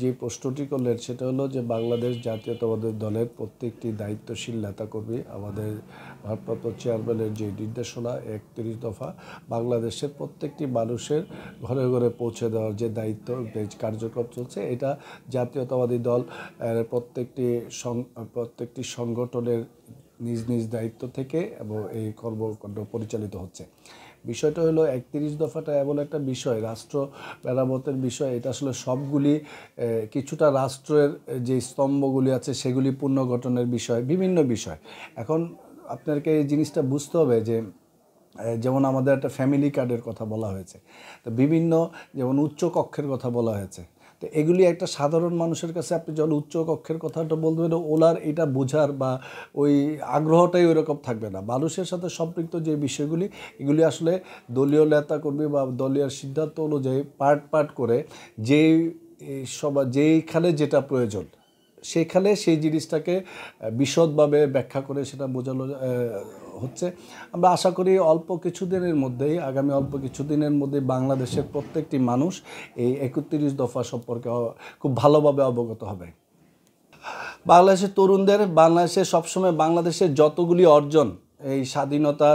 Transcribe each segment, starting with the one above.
যে প্রশ্নটি করলেন সেটা হলো যে বাংলাদেশ জাতীয়তাবাদী দলের প্রত্যেকটি দায়িত্বশীল নেতাকর্মী আমাদের ভারপ্রাপ্ত চেয়ারম্যানের যে নির্দেশনা ৩১ দফা বাংলাদেশের প্রত্যেকটি মানুষের ঘরে ঘরে পৌঁছে দেওয়ার যে দায়িত্ব কার্যক্রম চলছে, এটা জাতীয়তাবাদী দল প্রত্যেকটি সংগঠনের নিজ নিজ দায়িত্ব থেকে এবং এই কর্মকাণ্ড পরিচালিত হচ্ছে। বিষয়টা হলো ৩১ দফাটা এমন একটা বিষয়, রাষ্ট্র মেরামতের বিষয়। এটা আসলে সবগুলি কিছুটা রাষ্ট্রের যে স্তম্ভগুলি আছে সেগুলি পুনর্গঠনের বিষয়, বিভিন্ন বিষয়। এখন আপনাকে এই জিনিসটা বুঝতে হবে যে যেমন আমাদের একটা ফ্যামিলি কার্ডের কথা বলা হয়েছে, তো বিভিন্ন যেমন উচ্চ কক্ষের কথা বলা হয়েছে। তো এগুলি একটা সাধারণ মানুষের কাছে আপনি যখন উচ্চ কক্ষের কথাটা বলবেন, ওনার এটা বোঝার বা ওই আগ্রহটাই ওইরকম থাকবে না। মানুষের সাথে সম্পৃক্ত যে বিষয়গুলি, এগুলি আসলে দলীয় নেতাকর্মী বা দলীয় সিদ্ধান্ত অনুযায়ী পার্ট করে যেইখানে যেটা প্রয়োজন সেইখানে সেই জিনিসটাকে বিশদভাবে ব্যাখ্যা করে সেটা বোঝানো হচ্ছে। আমরা আশা করি আগামী অল্প কিছুদিনের মধ্যেই বাংলাদেশের প্রত্যেকটি মানুষ এই ৩১ দফা সম্পর্কে খুব ভালোভাবে অবগত হবে। বাংলাদেশের তরুণদের সবসময় বাংলাদেশের যতগুলি অর্জন, এই স্বাধীনতা,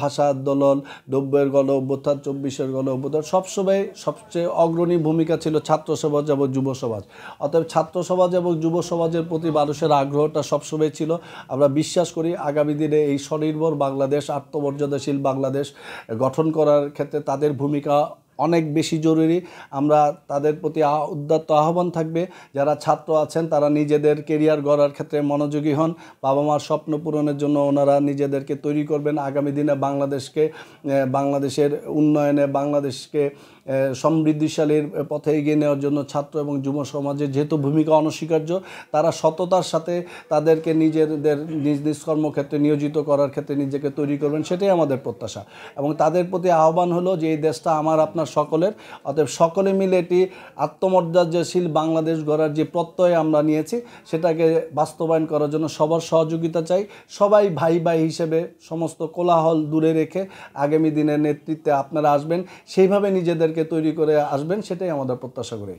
ভাষা আন্দোলন, ৯০-এর গণ অভ্যুত্থান, ২৪-এর গণ অভ্যুত্থান, সবসময় সবচেয়ে অগ্রণী ভূমিকা ছিল ছাত্র সমাজ এবং যুব সমাজ। অতএব ছাত্র সমাজ এবং যুব সমাজের প্রতি মানুষের আগ্রহটা সবসময় ছিল। আমরা বিশ্বাস করি আগামী দিনে এই স্বনির্ভর বাংলাদেশ, আত্মমর্যাদাশীল বাংলাদেশ গঠন করার ক্ষেত্রে তাদের ভূমিকা অনেক বেশি জরুরি। আমরা তাদের প্রতি উদাত্ত আহ্বান থাকবে, যারা ছাত্র আছেন তারা নিজেদের কেরিয়ার গড়ার ক্ষেত্রে মনোযোগী হন। বাবা মার স্বপ্ন পূরণের জন্য ওনারা নিজেদেরকে তৈরি করবেন। আগামী দিনে বাংলাদেশের উন্নয়নে, বাংলাদেশকে সমৃদ্ধিশালীর পথে এগিয়ে নেওয়ার জন্য ছাত্র এবং যুব সমাজের যেহেতু ভূমিকা অনস্বীকার্য, তারা সততার সাথে তাদেরকে নিজ নিজ কর্মক্ষেত্রে নিয়োজিত করার ক্ষেত্রে নিজেকে তৈরি করবেন, সেটাই আমাদের প্রত্যাশা। এবং তাদের প্রতি আহ্বান হলো যে এই দেশটা আমার আপনার সকলের, অতএব সকলে মিলে এটি আত্মমর্যাদাশীল বাংলাদেশ গড়ার যে প্রত্যয় আমরা নিয়েছি সেটাকে বাস্তবায়ন করার জন্য সবার সহযোগিতা চাই। সবাই ভাই ভাই হিসেবে সমস্ত কোলাহল দূরে রেখে আগামী দিনের নেতৃত্বে আপনারা আসবেন, সেইভাবে নিজেদেরকে তৈরি করে আসবেন, সেটাই আমাদের প্রত্যাশা করি।